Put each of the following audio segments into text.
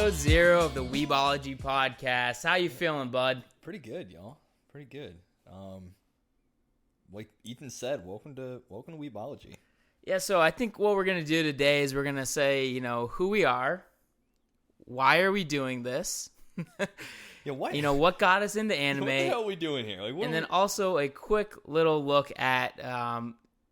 episode 0 of the Weebology podcast. How you feeling, bud? Pretty good, y'all. Pretty good. Like Ethan said, welcome to Weebology. Yeah, so I think what we're going to do today is we're going to say, who we are, why are we doing this, Yeah, what? What got us into anime. What the hell are we doing here? And then also a quick little look at,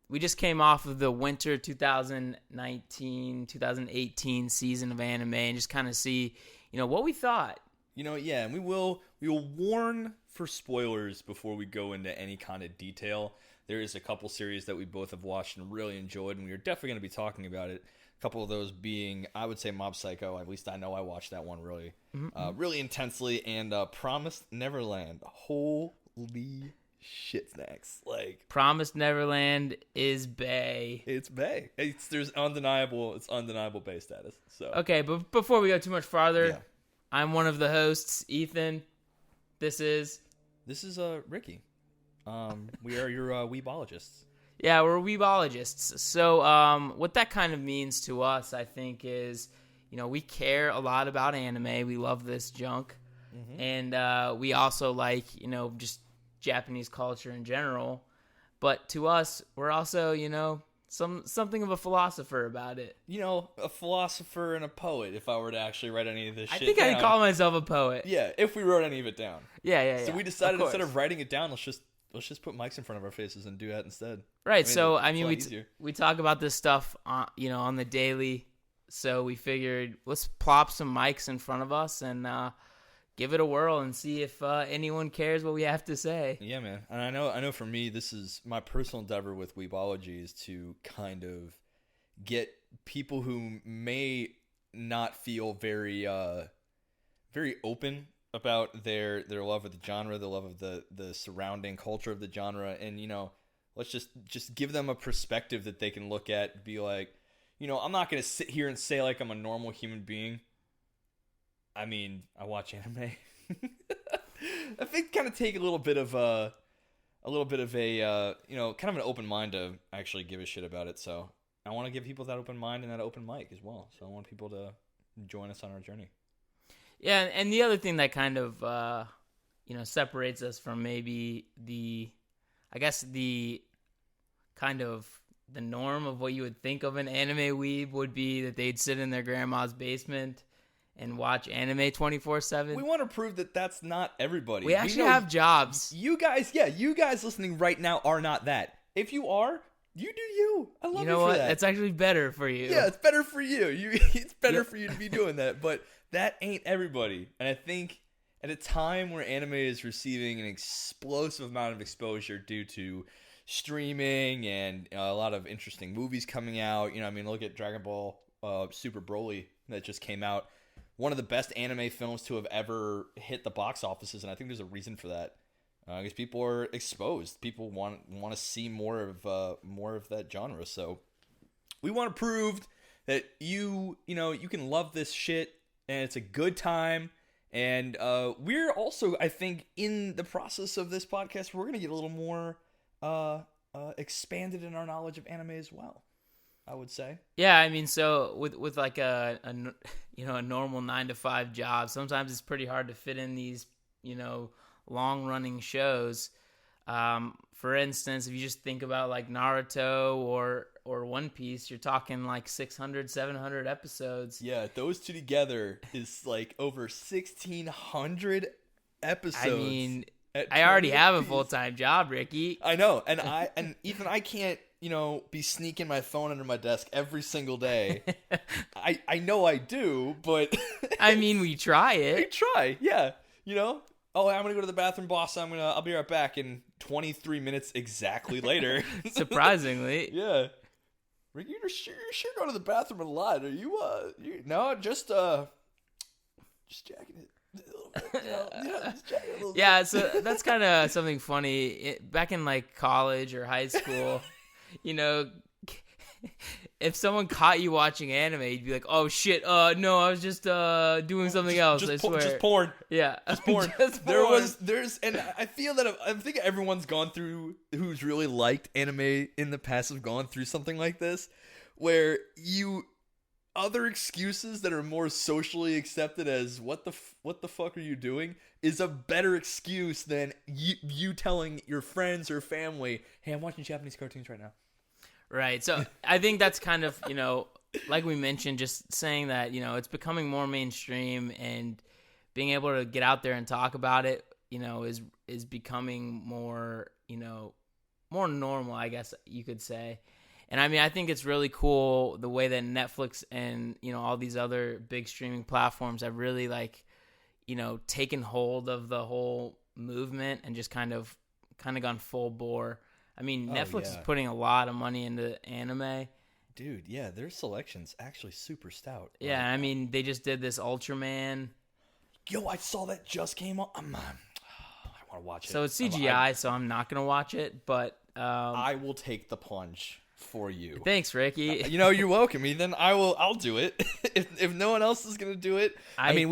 we just came off of the winter 2019-2018 season of anime and just kind of see, what we thought. Yeah, and we will warn for spoilers before we go into any kind of detail. There is a couple series that we both have watched and really enjoyed, and we are definitely going to be talking about it. A couple of those being, I would say, Mob Psycho. At least I know I watched that one really intensely, and Promised Neverland. Holy shit snacks. Like, Promised Neverland is bae. It's bae. It's undeniable bae status. So okay, but before we go too much farther, I'm one of the hosts, Ethan. This is Ricky. We are your weebologists. Yeah, we're weebologists. So what that kind of means to us, I think, is, we care a lot about anime. We love this junk. Mm-hmm. And we also like, just Japanese culture in general. But to us, we're also, something of a philosopher about it. A philosopher and a poet, if I were to actually write any of this shit I think I'd call myself a poet. Yeah, if we wrote any of it down. Yeah. So we decided instead of writing it down, let's just put mics in front of our faces and do that instead. Right. We talk about this stuff, on the daily. So we figured let's plop some mics in front of us and give it a whirl and see if anyone cares what we have to say. Yeah, man. And I know for me, this is my personal endeavor with Weebology is to kind of get people who may not feel very very open about their love of the genre, the love of the surrounding culture of the genre, and let's just give them a perspective that they can look at and be like, I'm not going to sit here and say like I'm a normal human being. I mean, I watch anime. I think kind of take a little bit of a kind of an open mind to actually give a shit about it. So I want to give people that open mind and that open mic as well. So I want people to join us on our journey. Yeah, and the other thing that kind of, separates us from maybe the kind of the norm of what you would think of an anime weeb would be that they'd sit in their grandma's basement and watch anime 24/7. We want to prove that that's not everybody. We actually have jobs. You guys listening right now are not that. If you are, you do you. I love you know for what? that. It's actually better for you. Yeah, it's better for you. It's better for you to be doing that, but that ain't everybody. And I think at a time where anime is receiving an explosive amount of exposure due to streaming and a lot of interesting movies coming out, look at Dragon Ball Super Broly that just came out. One of the best anime films to have ever hit the box offices, and I think there's a reason for that. Because people are exposed. People want to see more of that genre. So we want to prove that you can love this shit and it's a good time. And we're also, I think, in the process of this podcast, we're going to get a little more expanded in our knowledge of anime as well, I would say. Yeah, I mean, so with like a normal 9-to-5 job, sometimes it's pretty hard to fit in these, long-running shows. For instance, if you just think about like Naruto or One Piece, you're talking like 600, 700 episodes. Yeah, those two together is like over 1,600 episodes. I mean, I already have a full-time job, Ricky. I know, and Ethan, I can't, be sneaking my phone under my desk every single day. I know I do, but I mean, we try it. We try, yeah. Oh, I'm gonna go to the bathroom, boss. I'll be right back in 23 minutes exactly later. Surprisingly, yeah. Rick, you're sure going to the bathroom a lot. Are you? No, just jacking it. Yeah, so that's kind of something funny. Back in like college or high school, if someone caught you watching anime, you'd be like, "Oh shit, no, I was just doing something else." I swear, just porn. Yeah, just porn. There's, and I feel that I think everyone's gone through who's really liked anime in the past have gone through something like this, where you other excuses that are more socially accepted as what the fuck are you doing is a better excuse than you telling your friends or family, hey, I'm watching Japanese cartoons right now. Right. So I think that's kind of, like we mentioned, just saying that, it's becoming more mainstream, and being able to get out there and talk about it, is becoming more, more normal, I guess you could say. And I mean, I think it's really cool the way that Netflix and, all these other big streaming platforms have really taken hold of the whole movement and just kind of gone full bore. I mean, Netflix is putting a lot of money into anime. Dude, yeah, their selection's actually super stout. Yeah, I mean, they just did this Ultraman. Yo, I saw that just came on. I want to watch it. So it's CGI, so I'm not going to watch it, but... I will take the plunge for you. Thanks, Ricky. You're welcome. Then I'll do it. if no one else is going to do it. I mean,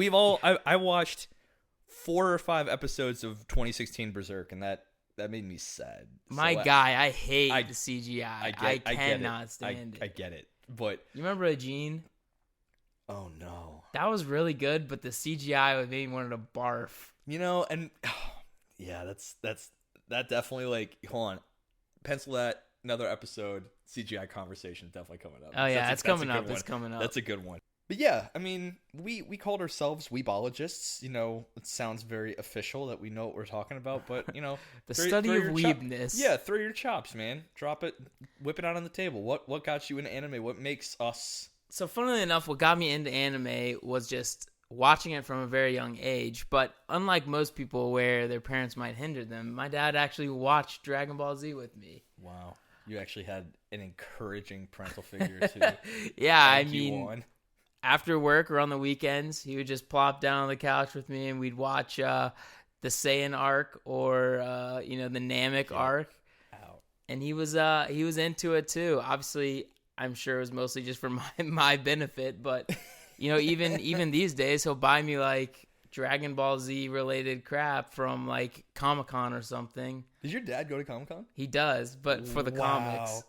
I watched 4 or 5 episodes of 2016 Berserk, and that made me sad. My guy, I hate the CGI. I cannot stand it. I get it. But you remember Ajin? Oh no. That was really good, but the CGI would make me wanted to barf. And yeah, that definitely hold on. Pencil that, another episode, CGI conversation definitely coming up. Oh yeah, it's coming up. It's coming up. That's a good one. But yeah, I mean, we called ourselves Weebologists. It sounds very official that we know what we're talking about, but the study of weebness. Yeah, throw your chops, man. Drop it, whip it out on the table. What got you into anime? What makes us? So funnily enough, what got me into anime was just watching it from a very young age. But unlike most people where their parents might hinder them, my dad actually watched Dragon Ball Z with me. Wow. You actually had an encouraging parental figure to yeah, I mean, after work or on the weekends, he would just plop down on the couch with me, and we'd watch the Saiyan arc or the Namek arc. Ow. And he was into it too. Obviously, I'm sure it was mostly just for my benefit, but even these days he'll buy me Dragon Ball Z related crap from Comic-Con or something. Does your dad go to Comic-Con? He does, but for the comics.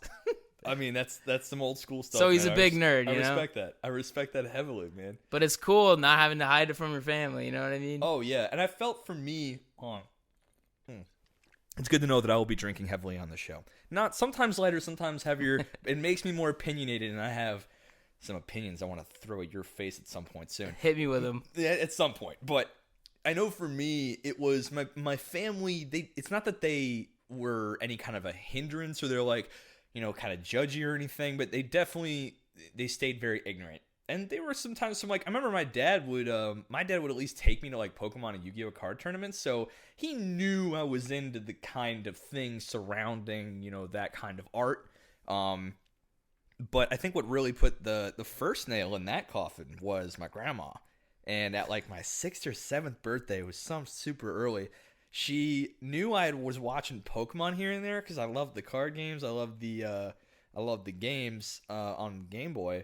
I mean, that's some old school stuff. So he's a big nerd, I respect that. I respect that heavily, man. But it's cool not having to hide it from your family, you know what I mean? Oh, yeah. And I felt for me, it's good to know that I will be drinking heavily on the show. Not sometimes lighter, sometimes heavier. It makes me more opinionated, and I have some opinions I want to throw at your face at some point soon. Hit me with them. Yeah, at some point. But I know for me, it was my family. It's not that they were any kind of a hindrance or they're kind of judgy or anything, but they stayed very ignorant. And they were sometimes I remember my dad would at least take me to Pokemon and Yu-Gi-Oh card tournaments, so he knew I was into the kind of thing surrounding that kind of art. But I think what really put the first nail in that coffin was my grandma. And at my 6th or 7th birthday, it was some super early, she knew I was watching Pokemon here and there because I loved the card games. I loved the games on Game Boy.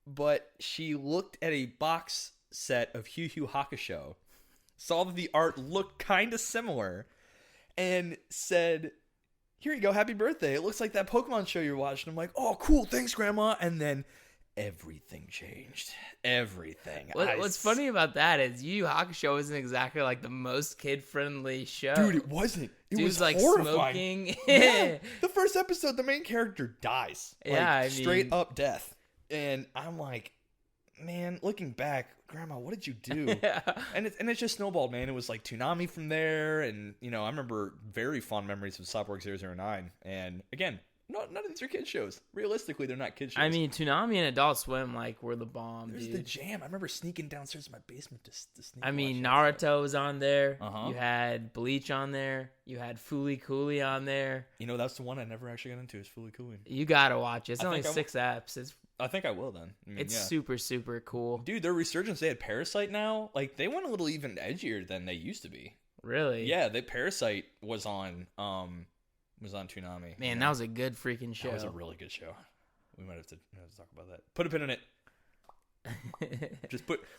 But she looked at a box set of Yu Yu Hakusho, saw that the art looked kind of similar, and said, "Here you go, happy birthday. It looks like that Pokemon show you're watching." I'm like, "Oh, cool, thanks, Grandma." And then everything changed. Everything. What's funny about that is Yu Yu Hakusho isn't exactly the most kid-friendly show. Dude, it wasn't. It was horrifying. Smoking. Yeah. The first episode, the main character dies. Straight up death. And I'm like, man, looking back, Grandma, what did you do? Yeah. And it just snowballed, man. It was Toonami from there, and I remember very fond memories of Cyborg 009. And again, none of these are kid shows. Realistically, they're not kid shows. I mean, Toonami and Adult Swim were the bomb. It was the jam. I remember sneaking downstairs in my basement to sneak. I mean, Naruto was on there. You had Bleach on there. You had Fooly Cooly on there. That's the one I never actually got into is Fooly Cooly. You gotta watch it. It's only 6 eps. I think I will then. I mean, it's super, super cool. Dude, their resurgence, they had Parasite now. They went a little even edgier than they used to be. Really? Yeah, Parasite was on Toonami. Man, that was a good freaking show. That was a really good show. We might have to talk about that. Put a pin in it.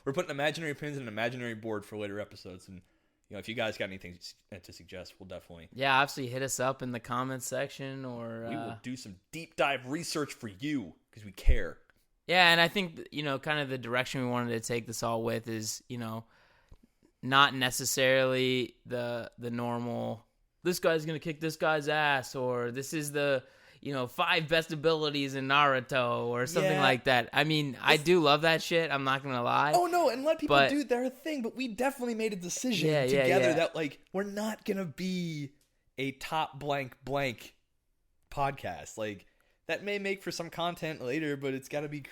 We're putting imaginary pins in an imaginary board for later episodes, and if you guys got anything to suggest, we'll definitely. Yeah, obviously hit us up in the comments section, or we will do some deep dive research for you because we care. Yeah, and I think, kind of the direction we wanted to take this all with is, not necessarily the normal, this guy's going to kick this guy's ass, or this is the, 5 best abilities in Naruto, or something like that. I mean, I do love that shit. I'm not going to lie. Oh, no, and let people do their thing, but we definitely made a decision together that, like, we're not going to be a top blank podcast. Like, that may make for some content later, but it's got to be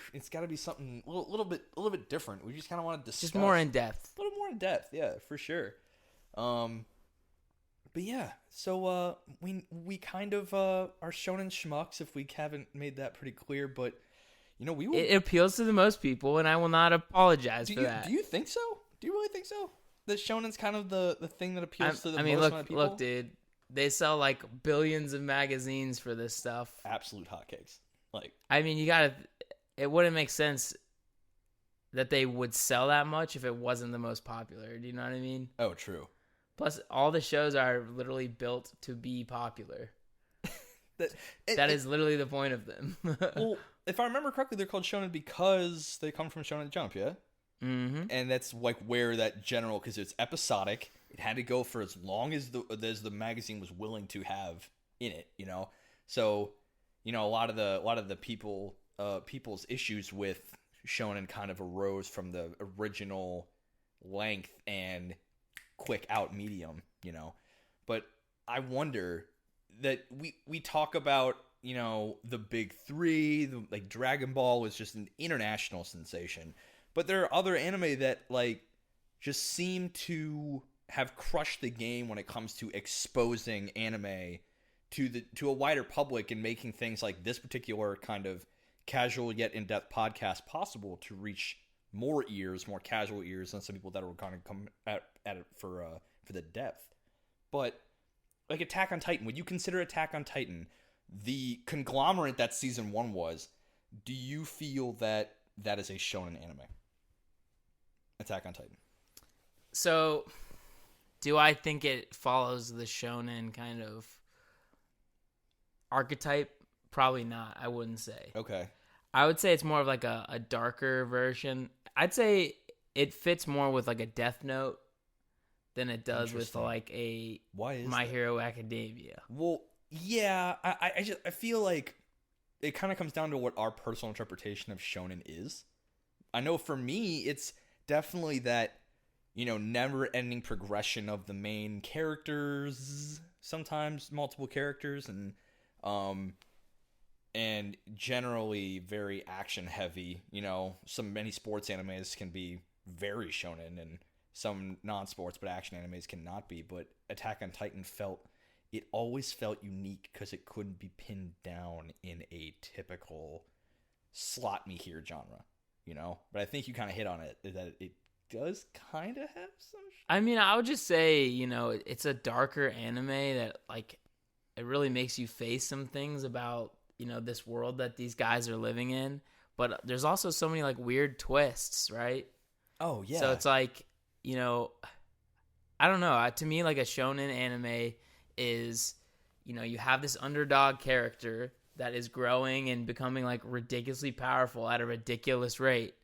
something a little bit different. We just kind of want to discuss. Just more in depth. A little more in depth, yeah, for sure. But yeah, so we kind of are shonen schmucks, if we haven't made that pretty clear. But we will. It appeals to the most people, and I will not apologize for that. Do you think so? Do you really think so? That shonen's kind of the thing that appeals to the most amount of people. Look, dude. They sell like billions of magazines for this stuff. Absolute hotcakes. Like, I mean, it wouldn't make sense that they would sell that much if it wasn't the most popular. Do you know what I mean? Oh, true. Plus, all the shows are literally built to be popular. That is literally the point of them. Well, if I remember correctly, they're called shonen because they come from Shonen Jump, yeah? Mm-hmm. And that's like where that general, because it's episodic, it had to go for as long as the magazine was willing to have in it, So, a lot of the people's issues with shonen kind of arose from the original length and quick out medium, But I wonder that we talk about, the big three, like Dragon Ball was just an international sensation. But there are other anime that like just seem to have crushed the game when it comes to exposing anime to a wider public and making things like this particular kind of casual yet in-depth podcast possible to reach more casual ears than some people that are going to come at it for the depth. But like Attack on Titan, would you consider Attack on Titan the conglomerate that season 1 was? Do you feel that is a shonen anime? Attack on Titan. So, do I think it follows the shonen kind of archetype? Probably not, I wouldn't say. Okay. I would say it's more of like a darker version. I'd say it fits more with like a Death Note than it does with like a My Hero Academia. Well, yeah, I feel like it kind of comes down to what our personal interpretation of shonen is. I know for me, it's definitely that, never-ending progression of the main characters, sometimes multiple characters, and generally very action-heavy. Many sports animes can be very shonen, and some non-sports but action animes cannot be. But Attack on Titan always felt unique because it couldn't be pinned down in a typical slot me here genre. But I think you kind of hit on it, that it does kind of have some. I mean, I would just say, it's a darker anime that, like, it really makes you face some things about, this world that these guys are living in. But there's also so many, like, weird twists, right? Oh, yeah. So it's like, I don't know. To me, like, a shonen anime is, you have this underdog character that is growing and becoming like ridiculously powerful at a ridiculous rate.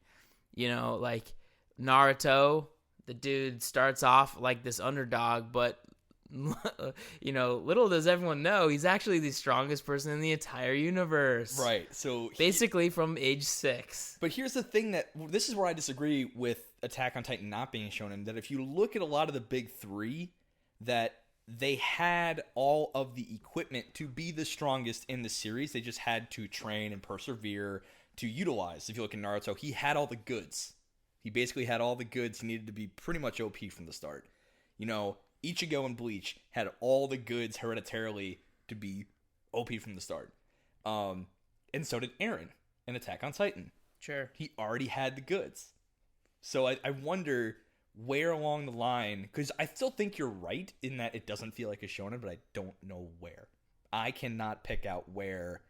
Like Naruto, the dude starts off like this underdog, but little does everyone know he's actually the strongest person in the entire universe. Right. So basically from age 6. But here's the thing this is where I disagree with Attack on Titan not being shonen, that if you look at a lot of the big three, that they had all of the equipment to be the strongest in the series. They just had to train and persevere to utilize. If you look at Naruto, he had all the goods. He basically had all the goods. He needed to be pretty much OP from the start. Ichigo and Bleach had all the goods hereditarily to be OP from the start. And so did Eren in Attack on Titan. Sure. He already had the goods. So I wonder where along the line, because I still think you're right in that it doesn't feel like a shonen, but I don't know where. I cannot pick out where.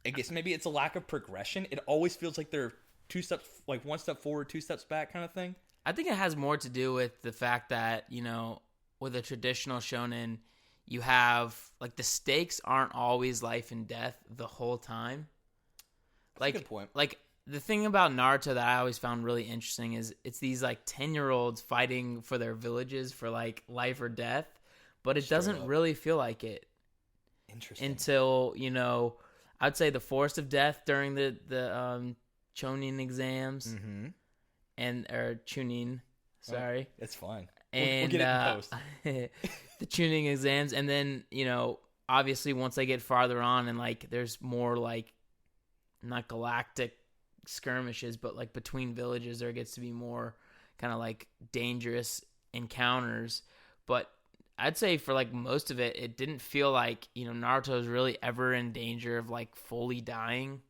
I guess maybe it's a lack of progression. It always feels like they're 2 steps, like 1 step forward, 2 steps back kind of thing. I think it has more to do with the fact that, with a traditional shonen, you have, like, the stakes aren't always life and death the whole time. That's a good point. Like, the thing about Naruto that I always found really interesting is it's these like 10-year-olds fighting for their villages for like life or death, but it doesn't really feel like it. Interesting. Until, I'd say the Forest of Death during the Chonin exams. Mm-hmm. Or Chunin, sorry. It's fine. And we'll get it in post. the tuning exams, and then, obviously once they get farther on and like there's more like not galactic skirmishes, but like between villages there gets to be more kind of like dangerous encounters. But I'd say for like most of it, it didn't feel like, Naruto was really ever in danger of like fully dying.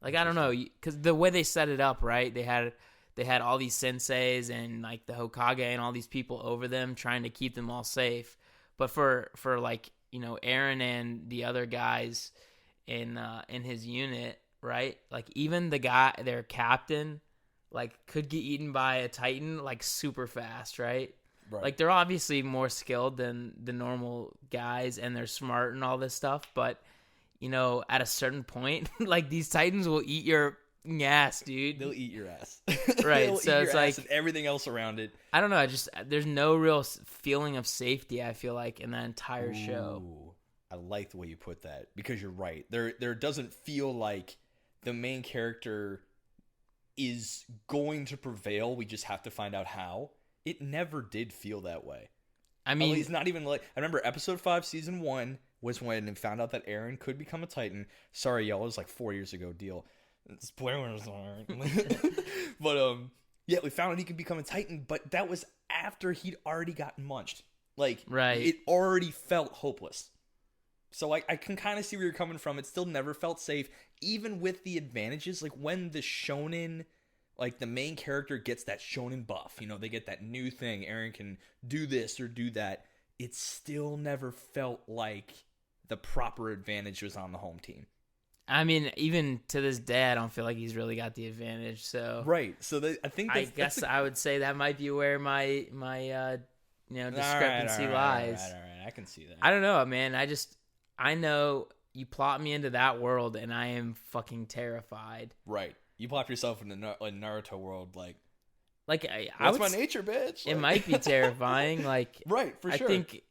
Like, I don't know, because the way they set it up, right? They had all these senseis and like the Hokage and all these people over them trying to keep them all safe. But for like, Eren and the other guys in his unit, right? Like even their captain, like could get eaten by a Titan like super fast, right? Like they're obviously more skilled than the normal guys and they're smart and all this stuff. But, at a certain point, like these Titans will eat your ass, dude. They'll eat your ass. Right. So it's like and everything else around it. I don't know. There's no real feeling of safety, I feel like, in that entire show. I like the way you put that because you're right. There doesn't feel like the main character is going to prevail. We just have to find out how. It never did feel that way. I mean, it's not even like I remember episode 5, season 1 was when they found out that Eren could become a Titan. Sorry, y'all, it was like 4 years ago. Deal. Spoilers alert. But yeah, we found out he could become a Titan, but that was after he'd already gotten munched. Like, it already felt hopeless. So I can kind of see where you're coming from. It still never felt safe, even with the advantages. Like when the shonen, like the main character gets that shonen buff, they get that new thing. Eren can do this or do that. It still never felt like the proper advantage was on the home team. I mean, even to this day, I don't feel like he's really got the advantage. So right. So I think I would say that might be where my discrepancy lies. All right. I can see that. I don't know, man. I know you plot me into that world, and I am fucking terrified. Right. You plop yourself in the Naruto world, like that's my nature, bitch. It might be terrifying. Like, right, for sure. I think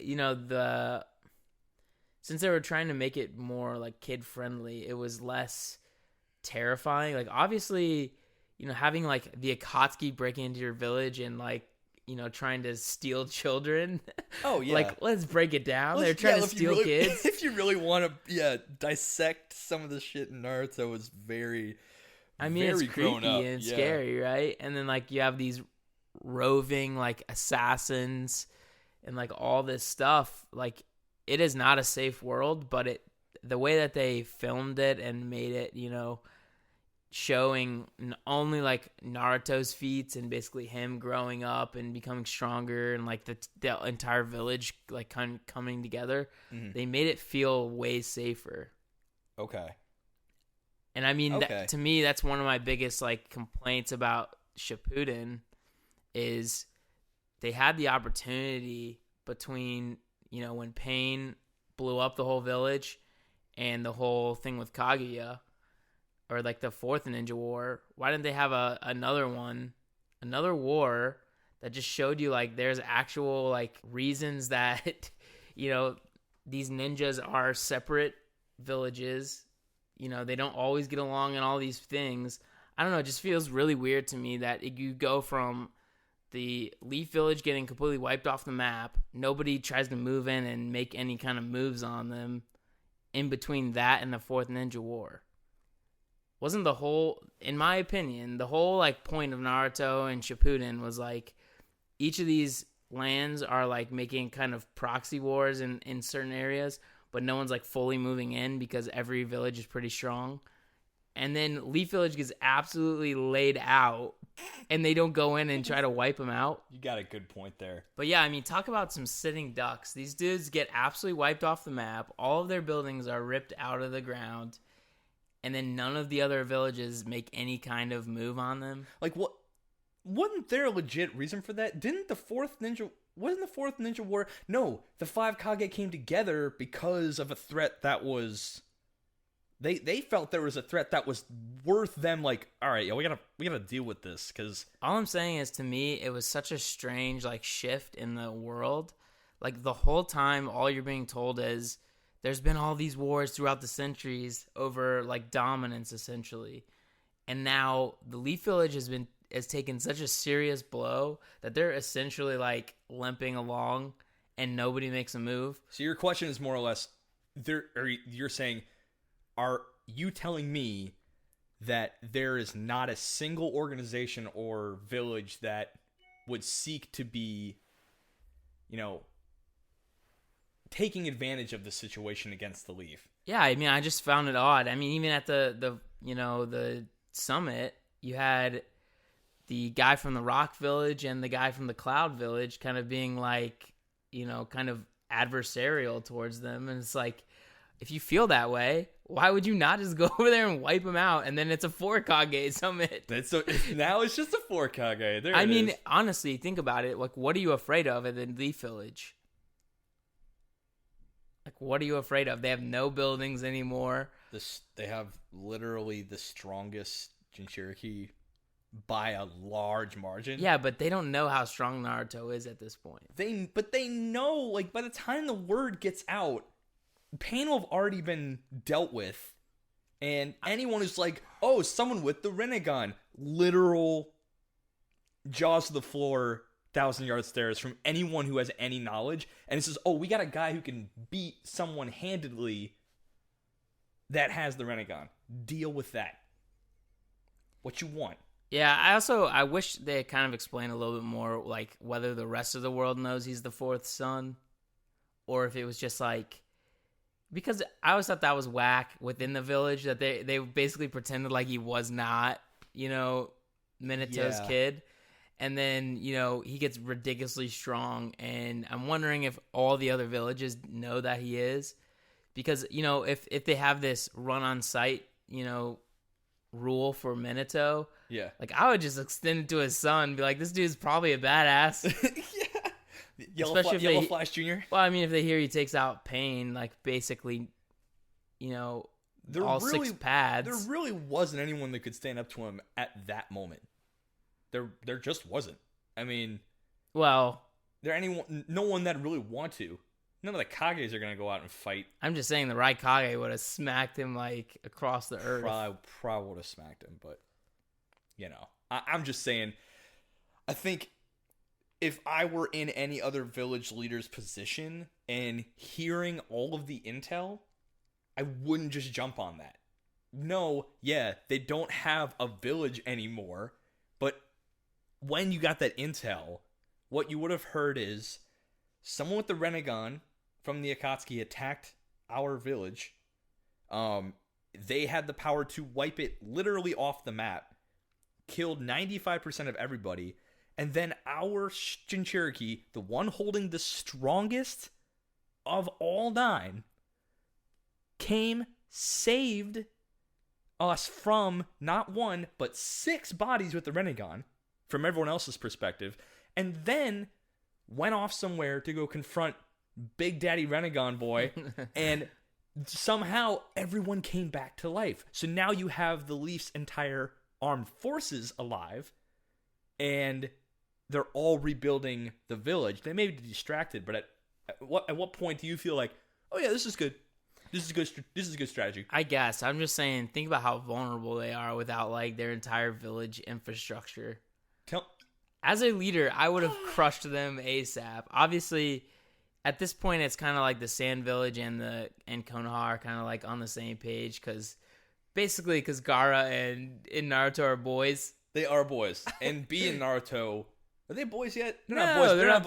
since they were trying to make it more like kid friendly, it was less terrifying. Like, obviously, having like the Akatsuki breaking into your village and like trying to steal children. Oh yeah, like let's break it down. They're trying to steal kids. If you really want to, dissect some of the shit in Naruto was very. I mean, very it's creepy and scary, right? And then like you have these roving like assassins and like all this stuff. Like it is not a safe world, but the way that they filmed it and made it, showing only like Naruto's feats and basically him growing up and becoming stronger and like the entire village like kind of coming together. Mm-hmm. They made it feel way safer. Okay. And I mean, to me, that's one of my biggest like complaints about Shippuden is they had the opportunity between, when Pain blew up the whole village and the whole thing with Kaguya, or like the fourth Ninja War. Why didn't they have another war that just showed you like there's actual like reasons that, these ninjas are separate villages. They don't always get along and all these things. I don't know. It just feels really weird to me that you go from the Leaf Village getting completely wiped off the map. Nobody tries to move in and make any kind of moves on them in between that and the fourth Ninja War. Wasn't in my opinion, the whole like point of Naruto and Shippuden was like each of these lands are like making kind of proxy wars in certain areas, but no one's like fully moving in because every village is pretty strong. And then Leaf Village gets absolutely laid out and they don't go in and try to wipe them out. You got a good point there. But yeah, I mean, talk about some sitting ducks. These dudes get absolutely wiped off the map. All of their buildings are ripped out of the ground. And then none of the other villages make any kind of move on them. Like, what? Wasn't there a legit reason for that? Wasn't the fourth Ninja War? No, the 5 Kage came together because of a threat that was They felt there was a threat that was worth them, like, all right, yeah, we gotta deal with this, because all I'm saying is, to me, it was such a strange like shift in the world. Like the whole time, all you're being told is there's been all these wars throughout the centuries over like dominance, essentially, and now the Leaf Village has taken such a serious blow that they're essentially like limping along, and nobody makes a move. So your question is more or less, you're saying, are you telling me that there is not a single organization or village that would seek to be, taking advantage of the situation against the Leaf? Yeah, I mean, I just found it odd. I mean, even at the summit, you had the guy from the Rock Village and the guy from the Cloud Village kind of being like, kind of adversarial towards them. And it's like, if you feel that way, why would you not just go over there and wipe them out? And then it's a 4-Kage summit. Now it's just a 4-Kage. I mean, honestly, think about it. Like, what are you afraid of at the Leaf Village? Like, what are you afraid of? They have no buildings anymore. They have literally the strongest Jinchuriki by a large margin. Yeah, but they don't know how strong Naruto is at this point. But they know, like, by the time the word gets out, pain will have already been dealt with. And anyone who's like, oh, someone with the Rinnegan, literal jaws to the floor, 1,000-yard stares from anyone who has any knowledge. And it says, oh, we got a guy who can beat someone handedly that has the Rinnegan. Deal with that. What you want. Yeah, I wish they had kind of explained a little bit more, like, whether the rest of the world knows he's the fourth son, or if it was just like, because I always thought that was whack within the village, that they basically pretended like he was not, Minato's kid. And then, he gets ridiculously strong. And I'm wondering if all the other villages know that he is. Because, if they have this run on site, rule for Minato, yeah, like, I would just extend it to his son and be like, this dude's probably a badass. Yeah. Yellow Flash Jr.? Well, I mean, if they hear he takes out Pain, like, basically, all 6 pads. There really wasn't anyone that could stand up to him at that moment. There just wasn't. I mean, well, no one that really want to. None of the Kages are going to go out and fight. I'm just saying the right Kage would have smacked him, like, across the earth. Probably would have smacked him, but, I'm just saying, I think if I were in any other village leader's position and hearing all of the intel, I wouldn't just jump on that. No, yeah, they don't have a village anymore, but when you got that intel, what you would have heard is someone with the Rinnegan from the Akatsuki attacked our village. They had the power to wipe it literally off the map, killed 95% of everybody, and then our Jinchuriki, the one holding the strongest of all 9, came, saved us from not 1, but 6 bodies with the Rinnegan, from everyone else's perspective, and then went off somewhere to go confront Big Daddy Rinnegan boy, and somehow everyone came back to life. So now you have the Leaf's entire armed forces alive, and they're all rebuilding the village. They may be distracted, but at what point do you feel like, oh yeah, this is good? This is good strategy. I guess. I'm just saying, think about how vulnerable they are without, like, their entire village infrastructure. As a leader, I would have crushed them ASAP. Obviously, at this point, it's kind of like the Sand Village and Konoha are kind of like on the same page, because Gaara and Naruto are boys. They are boys. And B and Naruto, are they boys yet? They're not boys yet. They're not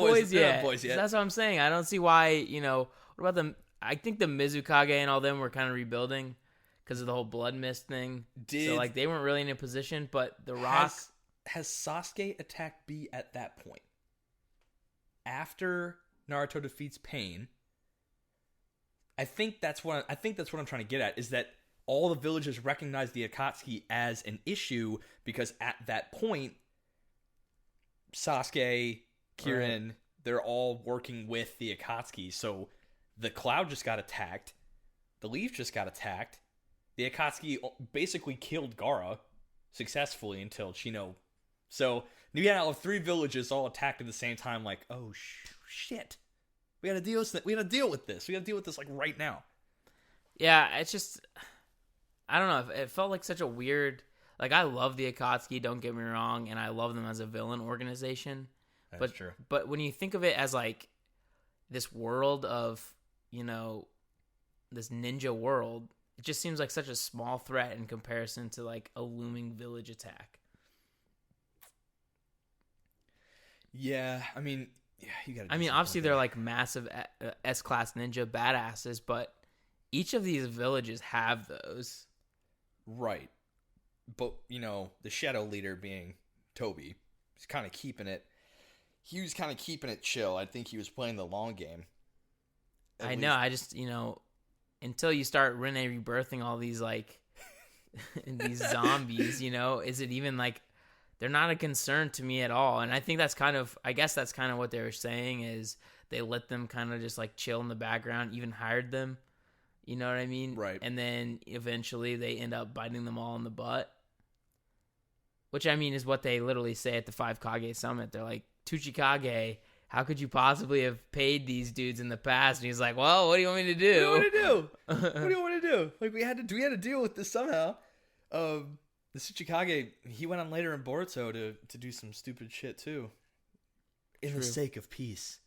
boys yet. That's what I'm saying. I don't see why, what about them? I think the Mizukage and all them were kind of rebuilding because of the whole blood mist thing. So, like, they weren't really in a position, but the Rock... Has Sasuke attacked B at that point? After Naruto defeats Pain, I think that's what I'm trying to get at, is that all the villages recognize the Akatsuki as an issue because at that point, Sasuke, Kirin, they're all working with the Akatsuki. So the Cloud just got attacked. The Leaf just got attacked. the Akatsuki basically killed Gaara successfully until Chino. So you had 3 villages all attacked at the same time. Like, oh shit, we gotta deal with this. We gotta deal with this like right now. Yeah, it's just, I don't know. It felt like such a weird. Like, I love the Akatsuki. Don't get me wrong, and I love them as a villain organization. That's true. But when you think of it as like this world of, this ninja world, it just seems like such a small threat in comparison to like a looming village attack. Yeah, I mean, you gotta. Obviously they're like massive S-class ninja badasses, but each of these villages have those. Right. But, the shadow leader being Toby, he's kind of keeping it. He was kind of keeping it chill. I think he was playing the long game. I know. I just, until you start Rene rebirthing all these, like, these zombies, is it even, like, they're not a concern to me at all. And I think that's I guess that's kind of what they were saying is they let them kind of just, like, chill in the background, even hired them. You know what I mean? Right. And then eventually they end up biting them all in the butt. Which, is what they literally say at the 5 Kage Summit. They're like, Tsuchikage, how could you possibly have paid these dudes in the past? And he's like, well, what do you want me to do? What do you want to do? Like, we had to deal with this somehow. The Tsuchikage, he went on later in Boruto to do some stupid shit, too. In the sake of peace.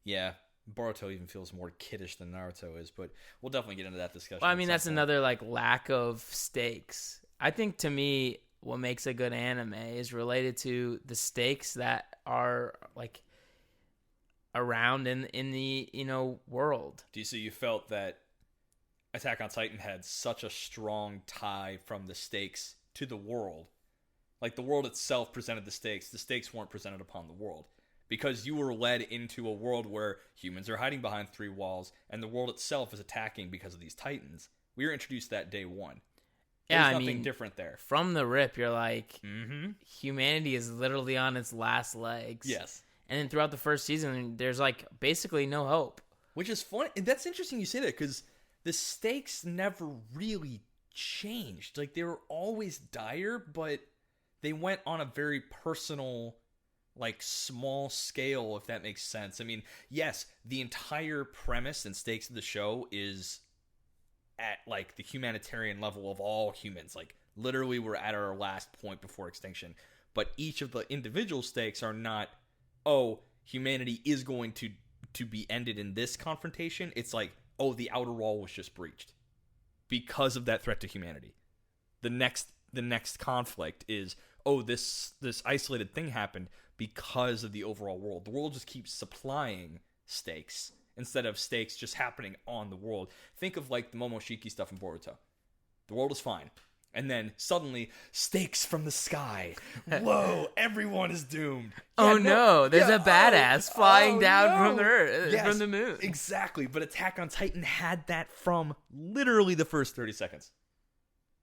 Yeah. Boruto even feels more kiddish than Naruto is, but we'll definitely get into that discussion. Well, that's another like lack of stakes. I think to me, what makes a good anime is related to the stakes that are like around in the world. Do you see? You felt that Attack on Titan had such a strong tie from the stakes to the world, like the world itself presented the stakes. The stakes weren't presented upon the world. Because you were led into a world where humans are hiding behind 3 walls, and the world itself is attacking because of these titans. We were introduced that day 1. There's nothing different there. From the rip, you're like, humanity is literally on its last legs. Yes. And then throughout the first season, there's like basically no hope. Which is funny. That's interesting you say that, because the stakes never really changed. Like, they were always dire, but they went on a very personal, like, small scale, if that makes sense. Yes, the entire premise and stakes of the show is at, like, the humanitarian level of all humans. Like, literally, we're at our last point before extinction. But each of the individual stakes are not, oh, humanity is going to be ended in this confrontation. It's like, oh, the outer wall was just breached because of that threat to humanity. The next conflict is, oh, this isolated thing happened because of the overall world. The world just keeps supplying stakes instead of stakes just happening on the world. Think of like the Momoshiki stuff in Boruto. The world is fine. And then suddenly, stakes from the sky. Whoa, everyone is doomed. Yeah, no, there's a badass flying down from the earth, from the moon. Exactly, but Attack on Titan had that from literally the first 30 seconds.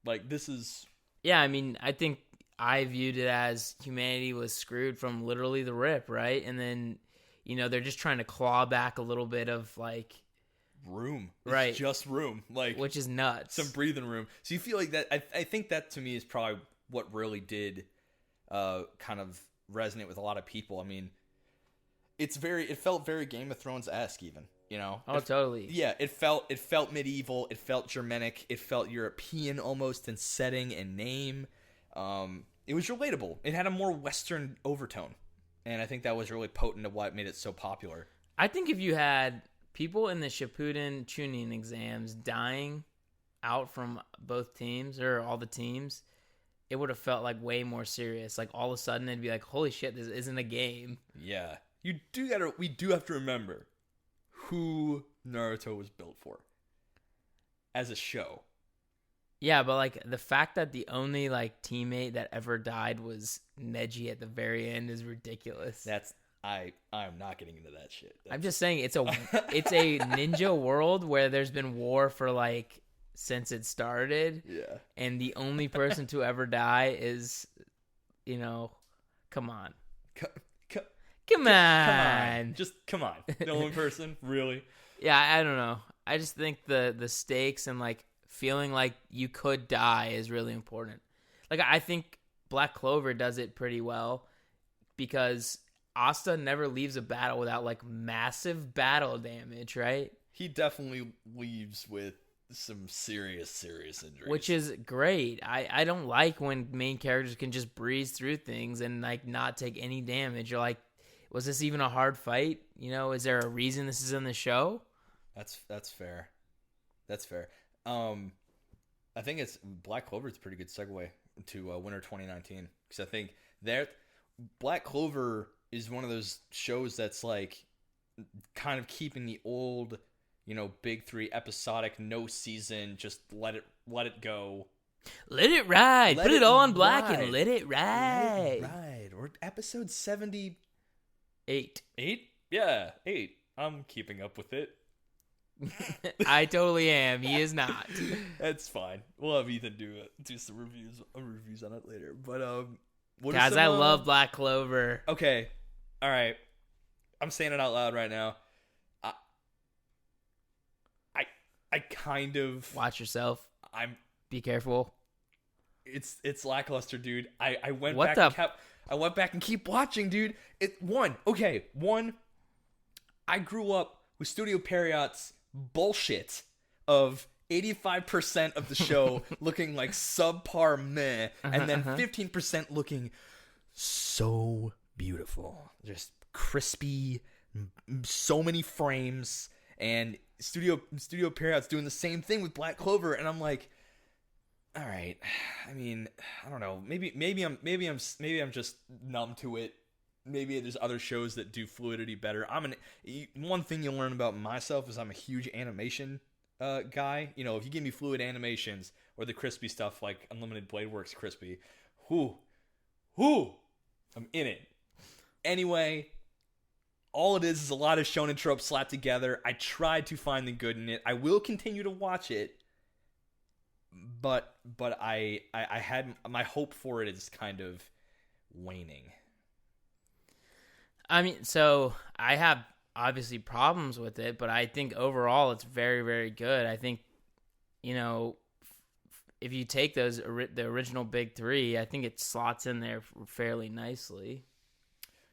Like, this is... Yeah, I think I viewed it as humanity was screwed from literally the rip, right? And then, they're just trying to claw back a little bit of, like... room. It's right. Just room. Like, which is nuts. Some breathing room. So you feel like that... I think that, to me, is probably what really did kind of resonate with a lot of people. It felt very Game of Thrones-esque, even. Oh, totally. Yeah, it felt medieval. It felt Germanic. It felt European almost in setting and name. It was relatable. It had a more Western overtone, and I think that was really potent of what made it so popular. I think if you had people in the Shippuden Chunin exams dying out from both teams or all the teams, it would have felt like way more serious. Like all of a sudden, it'd be like, "Holy shit, this isn't a game." Yeah, we do have to remember who Naruto was built for as a show. Yeah, but like the fact that the only like teammate that ever died was Neji at the very end is ridiculous. I'm not getting into that shit. I'm just saying it's a ninja world where there's been war for like since it started. Yeah. And the only person to ever die is, come on. Come on. Just come on. The only person, really? Yeah, I don't know. I just think the stakes and like feeling like you could die is really important. Like, I think Black Clover does it pretty well because Asta never leaves a battle without, like, massive battle damage, right? He definitely leaves with some serious injuries. Which is great. I don't like when main characters can just breeze through things and, like, not take any damage. You're like, was this even a hard fight? You know, is there a reason this is in the show? That's fair. That's fair. I think it's Black Clover is a pretty good segue to winter 2019 because I think Black Clover is one of those shows that's like kind of keeping the old, big three episodic, no season, just let it go. Let it ride. Put it all on black ride. and let it ride. Right. Or episode 78. 8? Yeah, 8. I'm keeping up with it. I totally am. He is not. That's fine. We'll have Ethan do some reviews on it later. But guys, I love Black Clover. Okay, all right. I'm saying it out loud right now. I kind of watch yourself. Be careful. It's lackluster, dude. I went what back. The? I went back and keep watching, dude. One. I grew up with Studio Perriot's bullshit of 85% of the show looking like subpar meh, and then 15% looking so beautiful, just crispy, so many frames. And Studio Perriot's doing the same thing with Black Clover, and I'm like, all right. I mean, I don't know. Maybe I'm just numb to it. Maybe there's other shows that do fluidity better. One thing you'll learn about myself is I'm a huge animation guy. If you give me fluid animations or the crispy stuff like Unlimited Blade Works crispy, I'm in it. Anyway, all it is a lot of shonen tropes slapped together. I tried to find the good in it. I will continue to watch it, but I had my hope for it is kind of waning. I mean, so I have obviously problems with it, but I think overall it's very, very good. I think, if you take the original big three, I think it slots in there fairly nicely.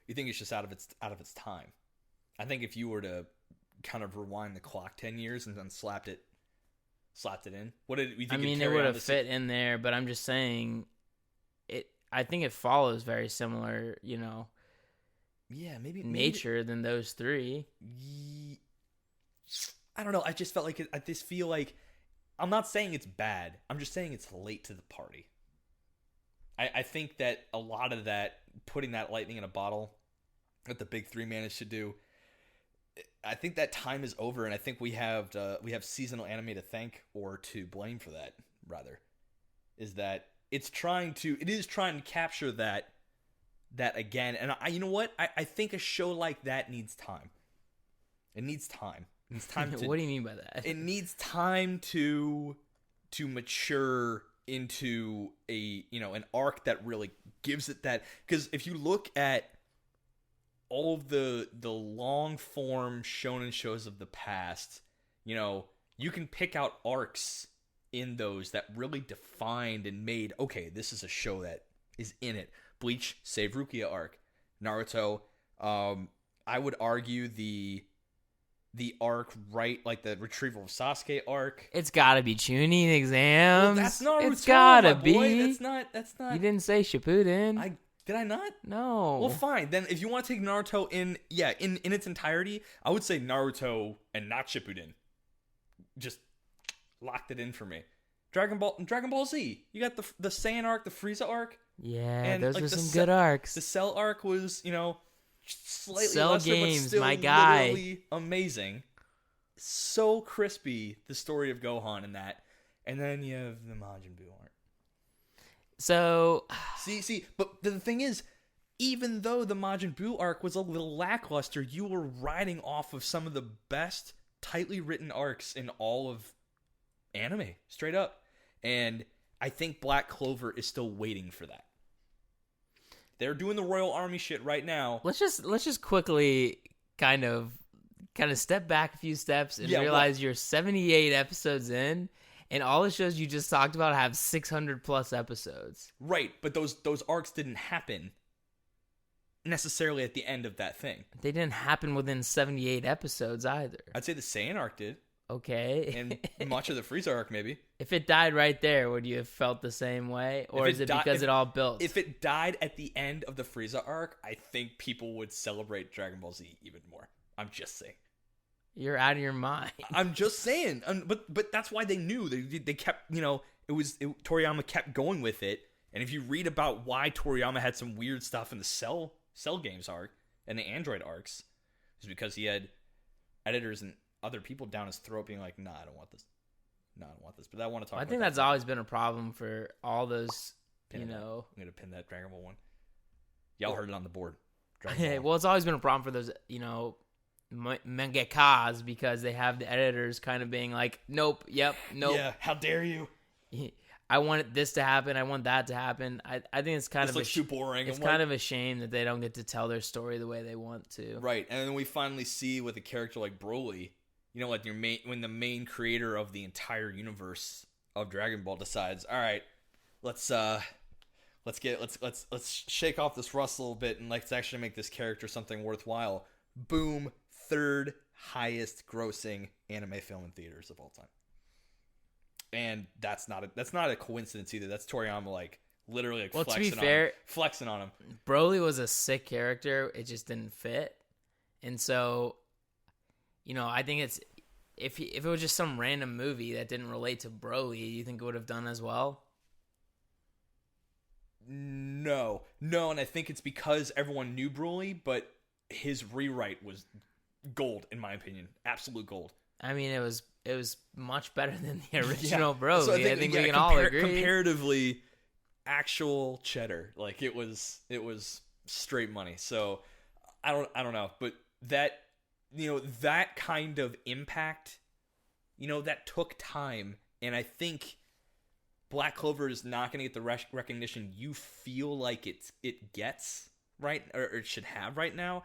You think it's just out of its time? I think if you were to kind of rewind the clock 10 years and then slapped it in, what did you think? I mean, it would have fit in there, but I'm just saying it. I think it follows very similar, Yeah, maybe nature than those three. I don't know. I just felt like I just feel like I'm not saying it's bad. I'm just saying it's late to the party. I think that a lot of that, putting that lightning in a bottle that the big three managed to do, I think that time is over, and I think we have seasonal anime to thank or to blame for that. Rather, is that it is trying to capture that again. And you know what? I think a show like that needs time. It needs time. It needs time to, what do you mean by that? It needs time to mature into an arc that really gives it that. Because if you look at all of the long form shonen shows of the past, you can pick out arcs in those that really defined and made, okay, this is a show that is in it. Bleach, Save Rukia arc. Naruto, I would argue the arc, right, like the retrieval of Sasuke arc. It's gotta be Chunin exams. Well, that's Naruto. It's gotta my be. Boy. That's not. You didn't say Shippuden. Did I not? No. Well, fine. Then if you want to take Naruto in its entirety, I would say Naruto and not Shippuden. Just locked it in for me. Dragon Ball Z. You got the Saiyan arc, the Frieza arc. Yeah, and those are some good arcs. The Cell arc was, slightly Cell lesser, games, but still my guy. literally amazing. So crispy, the story of Gohan in that. And then you have the Majin Buu arc. So see, but the thing is, even though the Majin Buu arc was a little lackluster, you were riding off of some of the best tightly written arcs in all of anime, straight up. And I think Black Clover is still waiting for that. They're doing the Royal Army shit right now. Let's just quickly kind of step back a few steps and realize you're 78 episodes in, And all the shows you just talked about have 600 plus episodes. Right, but those arcs didn't happen necessarily at the end of that thing. They didn't happen within 78 episodes either. I'd say the Saiyan arc did. Okay. And much of the Frieza arc, maybe. If it died right there, would you have felt the same way? Or is it because it all built? If it died at the end of the Frieza arc, I think people would celebrate Dragon Ball Z even more. I'm just saying. You're out of your mind. I'm just saying. But that's why they knew. They kept, Toriyama kept going with it. And if you read about why Toriyama had some weird stuff in the Cell games arc and the Android arcs, it's because he had editors and other people down his throat being like, nah, I don't want this. No, I don't want this. But I want to talk about I think that's always been a problem for all those, I'm going to pin that Dragon Ball one. Y'all heard it on the board. Well, it's always been a problem for those, mangakas, because they have the editors kind of being like, nope, yep, nope. Yeah, how dare you? I want this to happen. I want that to happen. I think it's kind of too boring. It's kind of a shame that they don't get to tell their story the way they want to. Right, and then we finally see with a character like Broly, like when the main creator of the entire universe of Dragon Ball decides, all right, let's shake off this rust a little bit and let's actually make this character something worthwhile. Boom, third highest grossing anime film in theaters of all time. And that's not a coincidence either. That's Toriyama literally flexing on him. Broly was a sick character. It just didn't fit. And so, I think it's if it was just some random movie that didn't relate to Broly, you think it would have done as well? No, and I think it's because everyone knew Broly, but his rewrite was gold in my opinion, absolute gold. I mean, it was much better than the original Broly. So I think we can all agree. Comparatively, actual cheddar, it was straight money. So I don't know, but that that kind of impact, that took time, and I think Black Clover is not going to get the recognition you feel like it gets right, or it should have right now.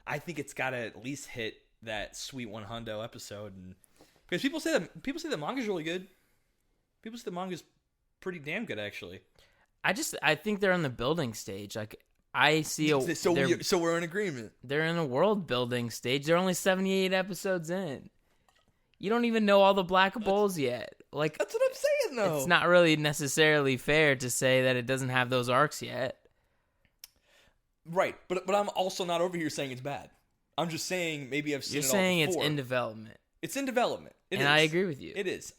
I think it's got to at least hit that Sweet 100 episode, and because people say the manga's really good. People say the manga's pretty damn good, actually. I think they're on the building stage. I see. So we're in agreement. They're in a world building stage. They're only 78 episodes in. You don't even know all the Black Bulls yet. That's what I'm saying, though. It's not really necessarily fair to say that it doesn't have those arcs yet. Right, but I'm also not over here saying it's bad. I'm just saying maybe I've seen You're it all saying before. It's in development. It's in development. And I agree with you. It is.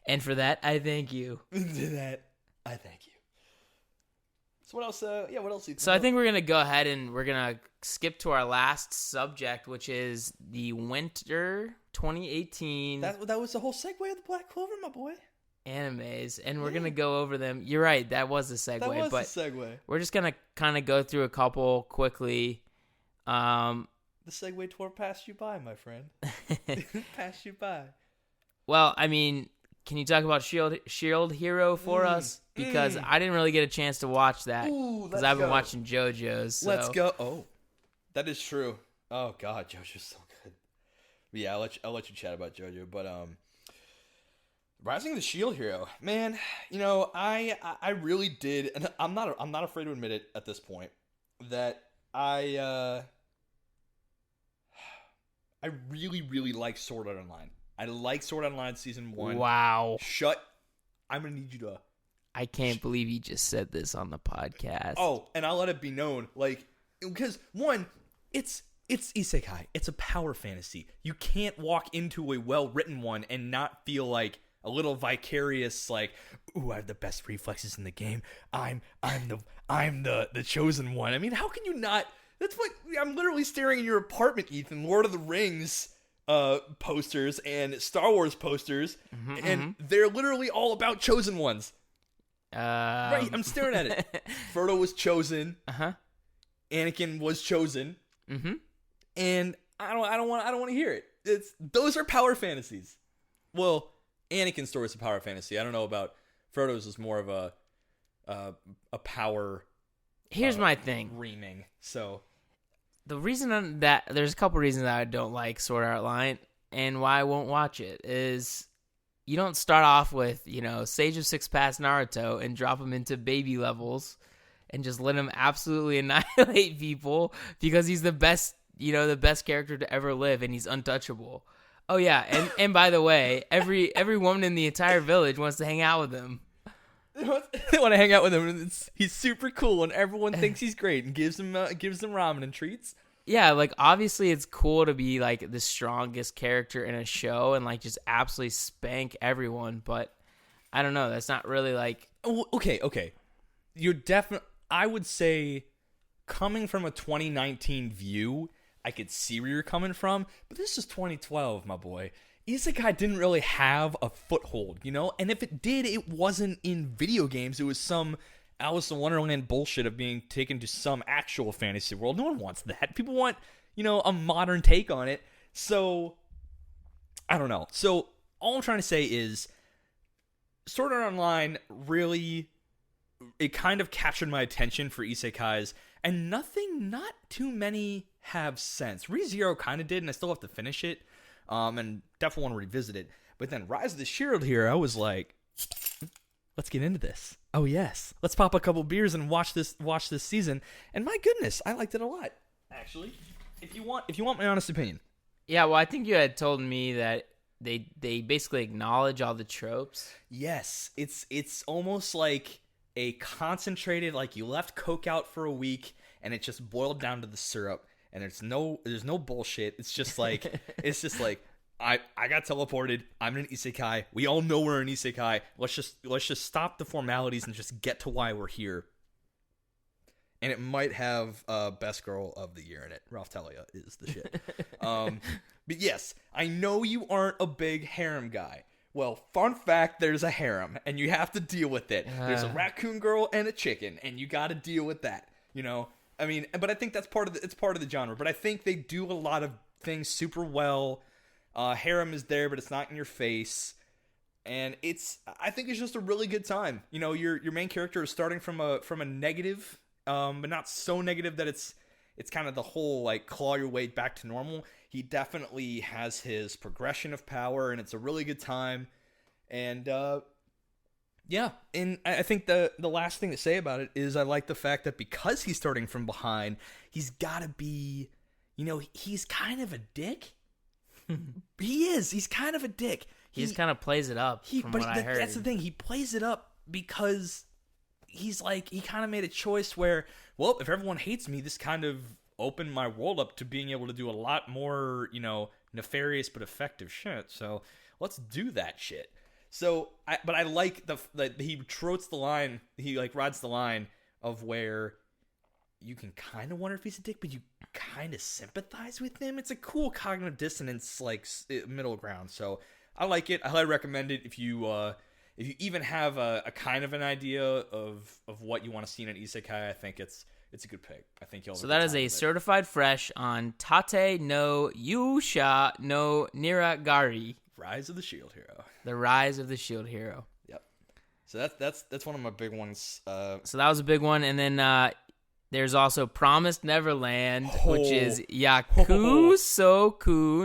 And for that, I thank you. For that, I thank you. So what else? What else? So I think we're going to go ahead and we're going to skip to our last subject, which is the winter 2018. That was the whole segue of the Black Clover, my boy. Animes, and we're going to go over them. You're right, that was a segue. That was a segue. We're just going to kind of go through a couple quickly. The segue tour passed you by, my friend. Passed you by. Well, I mean, can you talk about Shield Hero for us? Because I didn't really get a chance to watch that because I've been watching JoJo's. So. Let's go. Oh, that is true. Oh God, JoJo's so good. But yeah, I'll let you chat about JoJo, but Rising of the Shield Hero, man. I really did, and I'm not afraid to admit it at this point that I really, really like Sword Art Online. I like Sword Art Online Season 1. Wow. I'm going to need you to... I can't believe you just said this on the podcast. Oh, and I'll let it be known. Because, one, it's isekai. It's a power fantasy. You can't walk into a well-written one and not feel like a little vicarious, ooh, I have the best reflexes in the game. I'm the chosen one. I mean, how can you not... That's what I'm literally staring in your apartment, Ethan. Lord of the Rings posters and Star Wars posters, and they're literally all about chosen ones. Right, I'm staring at it. Frodo was chosen. Anakin was chosen. And I don't want to hear it. Those are power fantasies. Well, Anakin's story is a power fantasy. I don't know about Frodo's. Is more of a power. Here's my thing. Reaming. So the reason there's a couple reasons that I don't like Sword Art Online and why I won't watch it is you don't start off with, Sage of Six Paths Naruto and drop him into baby levels and just let him absolutely annihilate people because he's the best, the best character to ever live and he's untouchable. Oh yeah, and by the way, every woman in the entire village wants to hang out with him. They want to hang out with him, and he's super cool, and everyone thinks he's great, and gives them ramen and treats. Yeah, like obviously it's cool to be like the strongest character in a show and like just absolutely spank everyone, but I don't know. That's not really like. Okay. You're definitely. I would say, coming from a 2019 view, I could see where you're coming from, but this is 2012, my boy. Isekai didn't really have a foothold, And if it did, it wasn't in video games. It was some Alice in Wonderland bullshit of being taken to some actual fantasy world. No one wants that. People want, a modern take on it. So, I don't know. So, all I'm trying to say is, Sword Art Online really, it kind of captured my attention for isekais, and not too many have since. ReZero kind of did, and I still have to finish it. And definitely want to revisit it. But then Rise of the Shield Hero, I was like, let's get into this. Oh yes, let's pop a couple beers and watch this season. And my goodness, I liked it a lot. Actually, if you want my honest opinion. Yeah, well, I think you had told me that they basically acknowledge all the tropes. Yes, it's almost like a concentrated, like you left Coke out for a week and it just boiled down to the syrup. And there's no bullshit. It's just like I got teleported. I'm in an isekai. We all know we're in an isekai. Let's just stop the formalities and just get to why we're here. And it might have best girl of the year in it. Ralph Talia is the shit. But yes, I know you aren't a big harem guy. Well, fun fact, there's a harem, and you have to deal with it. There's a raccoon girl and a chicken, and you got to deal with that. I mean, but I think that's part of the genre. But I think they do a lot of things super well. Harem is there, but it's not in your face, and I think it's just a really good time. Your main character is starting from a negative, but not so negative that it's kind of the whole like claw your way back to normal. He definitely has his progression of power, and it's a really good time. And yeah, and I think the last thing to say about it is I like the fact that because he's starting from behind, he's got to be, he's kind of a dick. He is. He's kind of a dick. He just kind of plays it up. I heard. That's the thing. He plays it up because he's like, he kind of made a choice where, well, if everyone hates me, this kind of opened my world up to being able to do a lot more, nefarious but effective shit. So let's do that shit. So, I like that he trotes the line. He like rides the line of where you can kind of wonder if he's a dick, but you kind of sympathize with him. It's a cool cognitive dissonance, like middle ground. So I like it. I highly recommend it if you even have a kind of an idea of what you want to see in an isekai. I think it's a good pick. I think you'll. So that is a certified fresh on Tate no Yusha no Niragari. Rise of the Shield Hero. The Rise of the Shield Hero. Yep. So that's one of my big ones. So that was a big one, and then there's also Promised Neverland, which is Yakusoku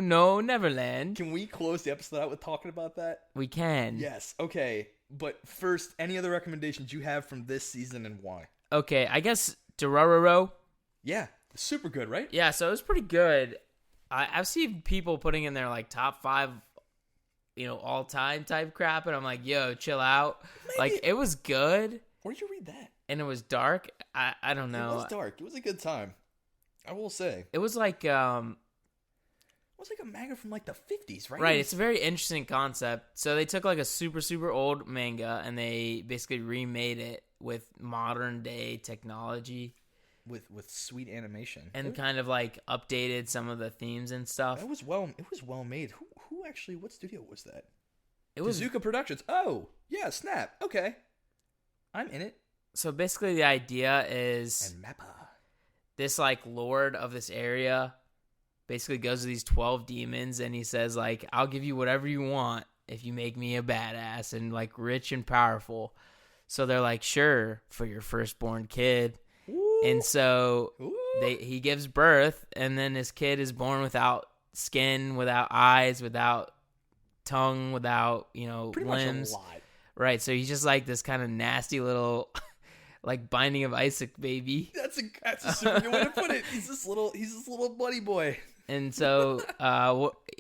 no Neverland. Can we close the episode out with talking about that? We can. Yes. Okay. But first, any other recommendations you have from this season and why? Okay, I guess Dororo. Yeah, super good, right? Yeah, so it was pretty good. I've seen people putting in their like top 5, all time type crap, and I'm like, yo, chill out. Maybe. Like, it was good. Where did you read that? And it was dark. I don't know. It was dark. It was a good time. I will say. It was like it was like a manga from like the 50s, right? Right. It's a very interesting concept. So they took like a super, super old manga and they basically remade it with modern day technology. With sweet animation. And kind of like updated some of the themes and stuff. It was well made. Who actually, what studio was that? It was Tezuka Productions. Oh, yeah, snap. Okay. I'm in it. So basically the idea is and Mappa. This like lord of this area basically goes to these 12 demons and he says like, I'll give you whatever you want if you make me a badass and like rich and powerful. So they're like, sure, for your firstborn kid. Ooh. And so he gives birth and then his kid is born without skin, without eyes, without tongue without, Pretty limbs. much a lot. Right, so he's just like this kind of nasty little, like Binding of Isaac baby. That's a super good way to put it. He's this little buddy boy. And so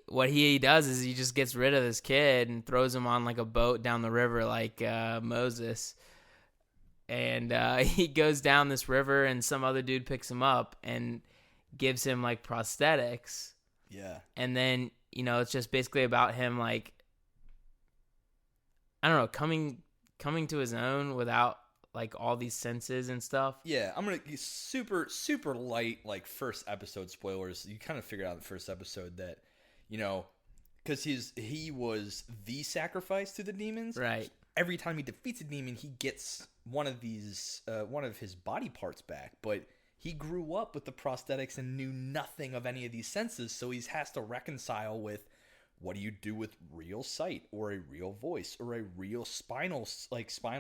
what he does is he just gets rid of this kid and throws him on like a boat down the river like Moses. And he goes down this river and some other dude picks him up and gives him like prosthetics. Yeah. And then, it's just basically about him like, I don't know, coming to his own without like all these senses and stuff. Yeah, I'm gonna super super light like first episode spoilers. You kind of figured out in the first episode that, because he was the sacrifice to the demons. Right. Every time he defeats a demon, he gets one of his body parts back. But he grew up with the prosthetics and knew nothing of any of these senses, so he has to reconcile with, what do you do with real sight or a real voice or a real spinal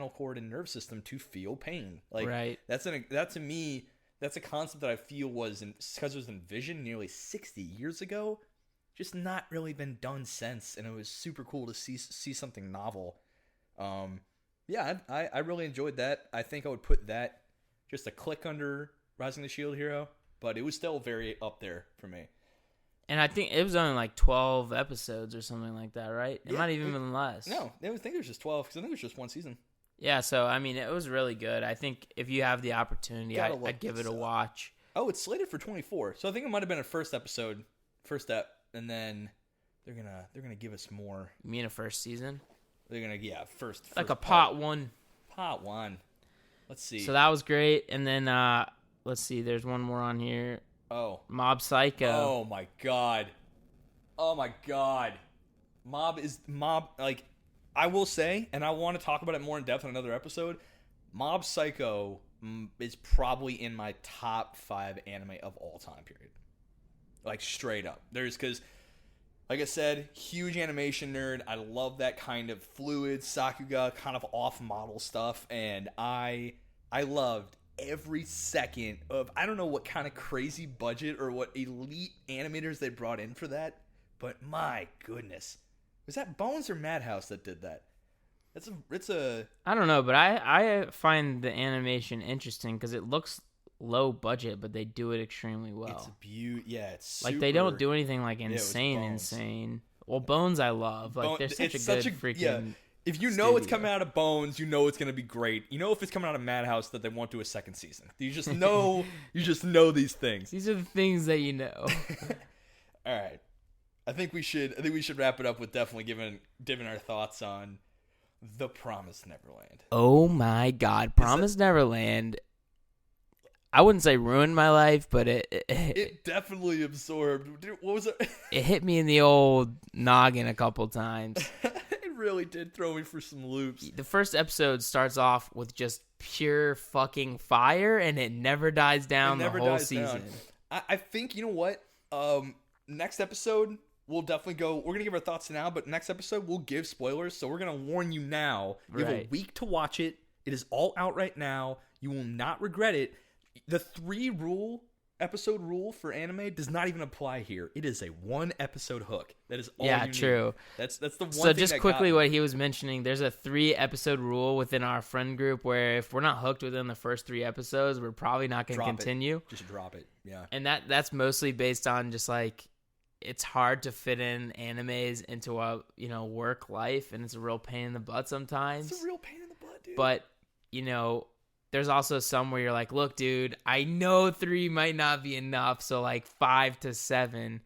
cord and nerve system to feel pain? Like, right. That's a concept that I feel was, because it was envisioned nearly 60 years ago, just not really been done since, and it was super cool to see something novel. Yeah, I really enjoyed that. I think I would put that just a click under Rising the Shield Hero, but it was still very up there for me. And I think it was only like 12 episodes or something like that, right? It might even been less. No, I think it was just 12, because I think it was just one season. Yeah, so, I mean, it was really good. I think if you have the opportunity, I'd give it a watch. Oh, it's slated for 24, so I think it might have been a first step, and then they're gonna give us more. You mean a first season? They're gonna, first like a part one. Part one. Let's see. So that was great, and then, let's see, there's one more on here. Oh. Mob Psycho. Oh my god. Mob, like, I will say, and I want to talk about it more in depth in another episode, Mob Psycho is probably in my top 5 anime of all time, period. Like, straight up. Because, like I said, huge animation nerd. I love that kind of fluid, Sakuga, kind of off-model stuff, and I loved every second of, I don't know what kind of crazy budget or what elite animators they brought in for that, but my goodness. Was that Bones or Madhouse that did that? It's a I don't know, but I find the animation interesting because it looks low budget, but they do it extremely well. It's a beauty. Yeah, it's super, like they don't do anything like insane. Well, Bones I love. Like they're such a good freaking. Yeah. If you know it's coming out of Bones, you know it's going to be great. You know if it's coming out of Madhouse that they won't do a second season. You just know these things. These are the things that you know. All right. I think we should wrap it up with definitely giving our thoughts on The Promised Neverland. Oh my god, Promised Neverland. I wouldn't say ruined my life, but it definitely absorbed. Dude, what was it? It hit me in the old noggin a couple times. Really did throw me for some loops. The first episode starts off with just pure fucking fire, and it never dies down the whole season. I think, you know what? Next episode, we'll definitely go. We're going to give our thoughts now, but next episode, we'll give spoilers. So we're going to warn you now. You have a week to watch it. It is all out right now. You will not regret it. The 3-episode rule for anime does not even apply here. It is a 1-episode hook. That is all you need. True. That's the one so thing just quickly what he was mentioning, there's a 3-episode rule within our friend group where if we're not hooked within the first 3 episodes, we're probably not going to continue. Just drop it. Yeah. And that's mostly based on just like it's hard to fit in animes into a, work life, and it's a real pain in the butt sometimes. It's a real pain in the butt, dude. But, there's also some where you're like, look, dude, I know 3 might not be enough, so like 5 to 7.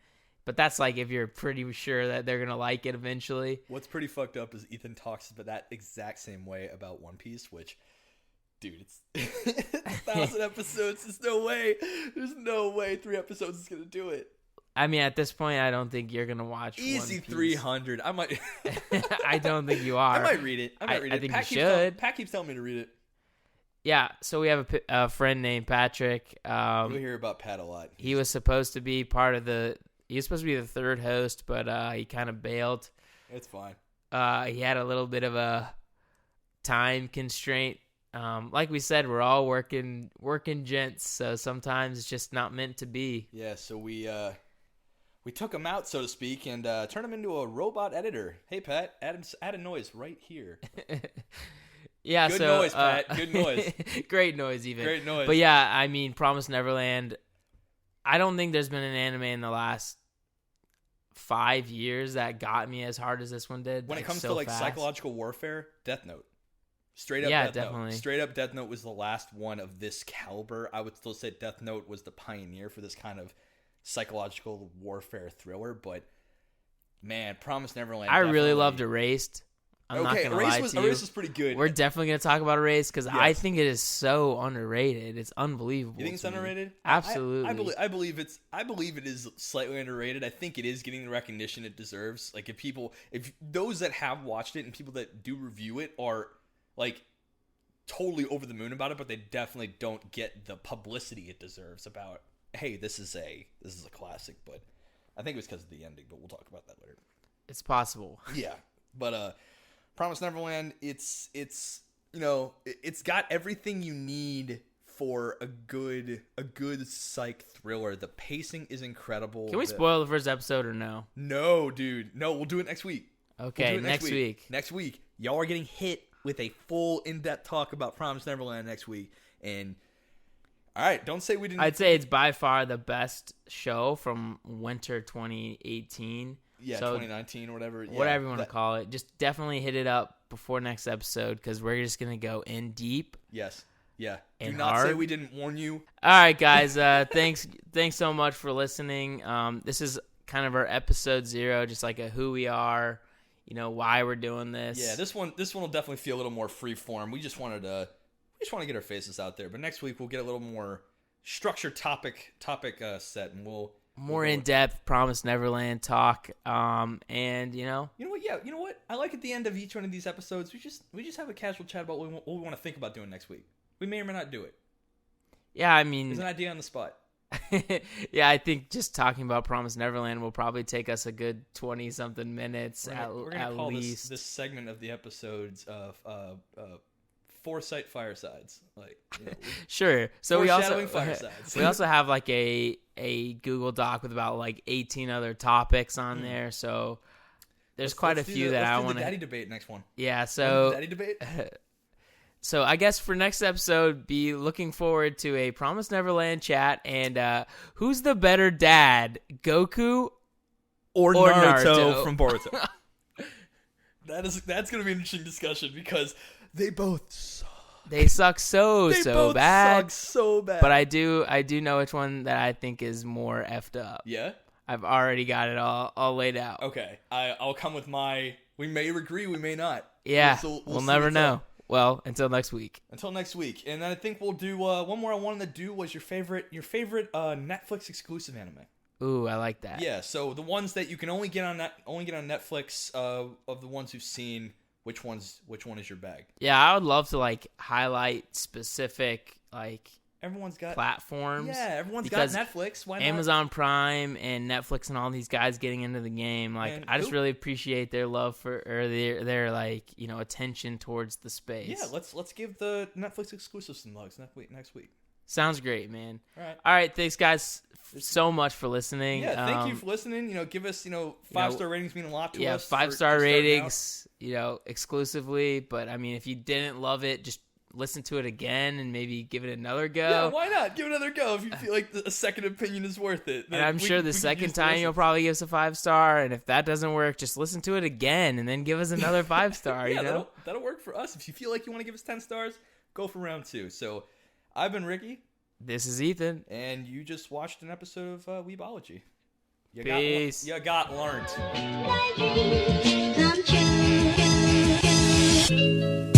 But that's like if you're pretty sure that they're going to like it eventually. What's pretty fucked up is Ethan talks about that exact same way about One Piece, which, dude, it's 1,000 episodes. There's no way 3 episodes is going to do it. I mean, at this point, I don't think you're going to watch Easy One Piece. 300. I might. I don't think you are. I might read it. I think you should. Pat keeps telling me to read it. Yeah, so we have a friend named Patrick. We hear about Pat a lot. He was supposed to be the 3rd host, but he kind of bailed. It's fine. He had a little bit of a time constraint. Like we said, we're all working gents, so sometimes it's just not meant to be. Yeah, so we took him out, so to speak, and turned him into a robot editor. Hey, Pat, add a noise right here. Yeah, good noise, Pat. Good noise. Great noise, even. Great noise. But yeah, I mean, Promised Neverland. I don't think there's been an anime in the last 5 years that got me as hard as this one did. When it comes so to like fast. psychological warfare, Death Note. Straight up, Yeah, Death definitely. Note. Straight up, Death Note was the last one of this caliber. I would still say Death Note was the pioneer for this kind of psychological warfare thriller. But man, Promised Neverland. I really definitely- loved Erased. I'm not gonna lie to you. Erased was pretty good. We're definitely gonna talk about Erased because I Yes. think it is so underrated. It's unbelievable. You think it's to me. underrated? Absolutely. I believe it is slightly underrated. I think it is getting the recognition it deserves. Like if those that have watched it and people that do review it are like totally over the moon about it, but they definitely don't get the publicity it deserves about, hey, this is a classic. But I think it was because of the ending, but we'll talk about that later. It's possible. Yeah. But Promised Neverland, it's got everything you need for a good psych thriller. The pacing is incredible. Can we spoil the first episode or no? No, dude. No, we'll do it next week. Okay, We'll do it next week. Next week. Y'all are getting hit with a full in-depth talk about Promised Neverland next week. And all right, don't say we didn't. I'd say it's by far the best show from winter 2018. Yeah, so 2019 or whatever. Yeah, whatever you want to call it. Just definitely hit it up before next episode because we're just going to go in deep. Yes. Yeah. Do And not say hard. we didn't warn you. All right, guys. Thanks so much for listening. This is kind of our episode 0, just like a who we are, why we're doing this. Yeah, this one will definitely feel a little more free form. We just want to get our faces out there. But next week we'll get a little more structured topic set, and we'll more in-depth Promised Neverland talk. And You know what? Yeah, you know what? I like at the end of each one of these episodes, we just have a casual chat about what we want to think about doing next week. We may or may not do it. yeah, I mean, There's an idea on the spot. yeah, I think just talking about Promised Neverland will probably take us a good 20-something minutes We're gonna call least. this segment of the episodes of Foresight Firesides. Like, Sure. So we foreshadowing firesides. we also have like a Google Doc with about like 18 other topics on there. So there's quite a few that I want to. Let's do the daddy debate next one. Yeah. So Daddy debate. So I guess for next episode, be looking forward to a Promised Neverland chat and who's the better dad, Goku Or Naruto. from Boruto. That's gonna be an interesting discussion because they both suck. They suck so bad. Suck so bad. But I do know which one that I think is more effed up. Yeah. I've already got it all laid out. Okay. I'll come with my. We may agree. We may not. Yeah. We'll see never what's know. up. Well, until next week. Until next week, and then I think we'll do one more. I wanted to do was your favorite Netflix exclusive anime. Ooh, I like that. Yeah. So the ones that you can only get on Netflix. Of the ones you've seen, which one is your bag? Yeah, I would love to like highlight specific like Everyone's got platforms. Yeah, everyone's because got Netflix. Why not? Amazon Prime and Netflix and all these guys getting into the game. Like, And I just really appreciate their love for or their like attention towards the space. Yeah, let's give the Netflix exclusive some loves next week. Sounds great, man. All right. All right, thanks guys so much for listening. Yeah, thank you for listening. Give us 5-star ratings mean a lot to us. Yeah, 5-star ratings. Exclusively. But I mean, if you didn't love it, just listen to it again and maybe give it another go. Yeah, why not? Give it another go if you feel like a second opinion is worth it. And I'm sure the second time you'll probably give us a 5-star, and if that doesn't work, just listen to it again and then give us another 5-star. Yeah, that'll work for us. If you feel like you want to give us 10 stars, go for round 2. So I've been Ricky. This is Ethan. And you just watched an episode of Weebology. Peace. You got learned. My dreams come true.